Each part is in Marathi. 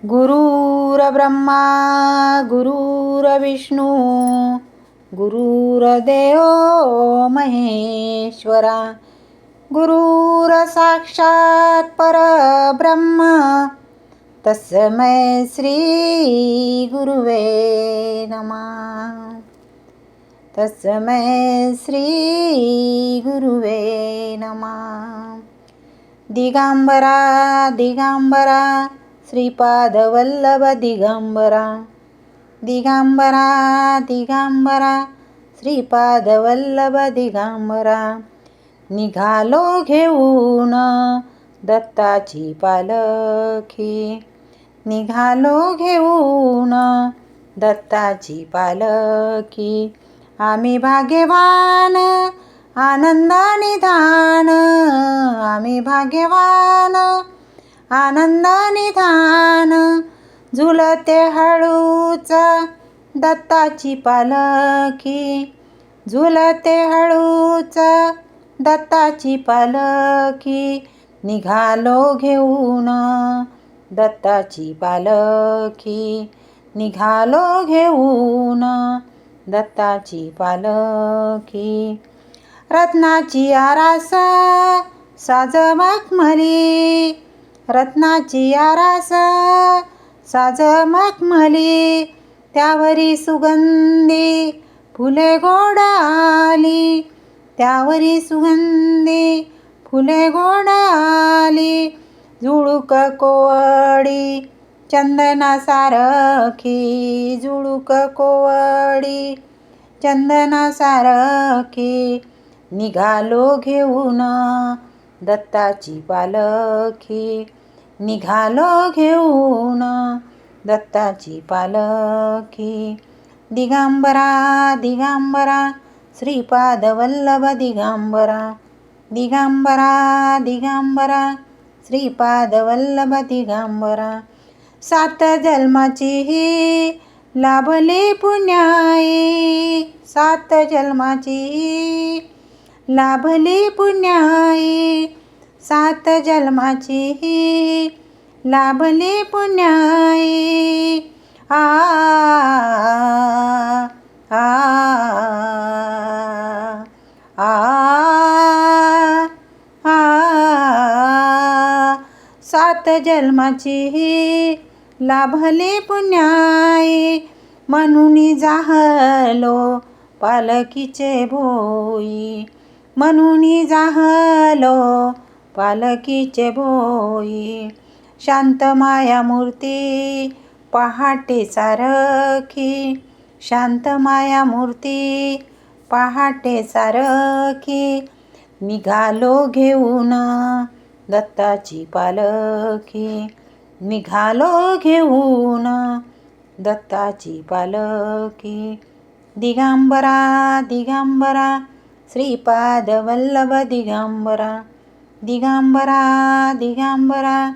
गुरुर्ब्रह्मा गुरुर्विष्णू गुरुर्देव महेश्वरा गुरुर्साक्षात् परब्रह्म तस्मै श्री गुरुवे नमः. तस्मै श्री गुरुवे नमः. दिगंबरा दिगंबरा श्रीपादवल्लभ दिगंबरा दिगंबरा दिगंबरा श्रीपादवल्लभ दिगंबरा. निघालो घेऊन दत्ताची पालखी, निघालो घेऊन दत्ताची पालखी. आम्ही भाग्यवान आनंदाने धान, आम्ही भाग्यवान आनंदाने धान. झुलते हळूच दत्ताची पालखी, झुलते हळूच दत्ताची पालखी. निघालो घेऊन दत्ताची पालखी, निघालो घेऊन दत्ताची पालखी. रत्नाची आरास साज मखमली, रत्नाची आरास साज मखमली. त्यावरी सुगंधी फुले गोड आली, त्यावरी सुगंधी फुले गोड आली. झुळूक कोवडी चंदना सारखी, झुळूक कोवडी चंदना सारखी. निघालो घेऊन दत्ताची पालखी, निघालो घेऊन दत्ताची पालखी. दिगंबरा दिगंबरा श्रीपादवल्लभ दिगंबरा, दिगंबरा दिगंबरा श्रीपादवल्लभ दिगंबरा. सात जन्माची ही लाभली पुण्याई, सात जन्माची लाभली पुण्याई. सात जन्माची ही लाभली पुण्याई. आ आ आ आ. सात जन्माची ही लाभली पुण्याई. म्हणून जाहलो पालखीचे भोई, म्हणून जाहलो पालखीचे भोई. शांत माया मूर्ती पहाटे सारखी, शांत माया मूर्ती पहाटे सारखी. निघालो घेऊन दत्ताची पालखी, निघालो घेऊन दत्ताची पालखी. दिगंबरा दिगंबरा श्रीपादवल्लभ दिगंबरा, दिगंबरा दिगंबरा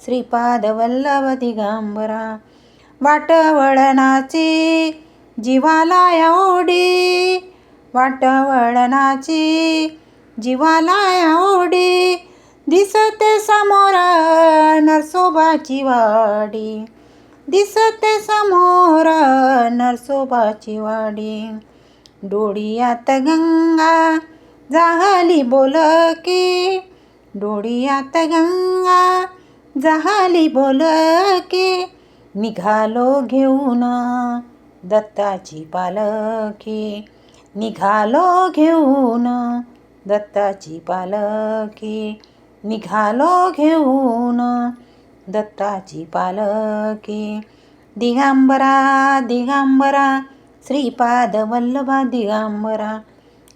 श्रीपादवल्लभ दिगंबरा. वाटवळणाची जीवाला ओढी, वाटवळणाची जीवाला ओढी. दिसते समोर नरसोबाची वाडी, दिसते समोर नरसोबाची वाडी. डोळ्यात गंगा झाली बोलकी, डोळ्यात गंगा झाली बोलकी. निघालो घेऊन दत्ताची पालखी, निघालो घेऊन दत्ताची पालखी. निघालो घेऊन दत्ताची पालखी. दिगंबरा दिगंबरा श्रीपादवल्लभ दिगंबरा,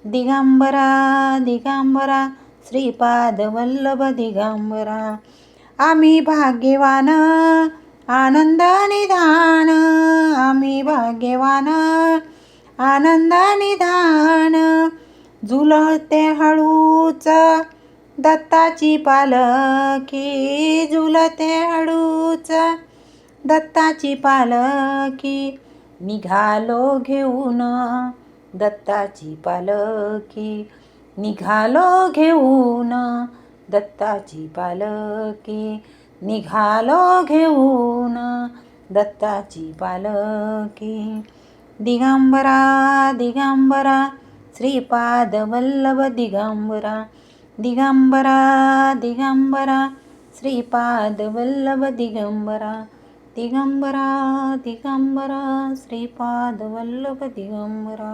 दिगंबरा दिगंबरा श्रीपादवल्लभ दिगंबरा. आम्ही भाग्यवान आनंदाने धान, आम्ही भाग्यवान आनंदाने धान. झुलते हळूच दत्ताची पालखी, झुलते हळूच दत्ताची पालखी. निघालो घेऊन दत्ताची पालखी, निघालो घेऊन दत्ताची पालखी. निघालो घेऊन दत्ताची पालखी. दिगंबरा दिगंबरा श्रीपाद वल्लभ दिगंबरा. दिगंबरा दिगंबरा श्रीपाद वल्लभ दिगंबरा. दिगंबरा दिगंबरा श्रीपाद वल्लभ दिगंबरा.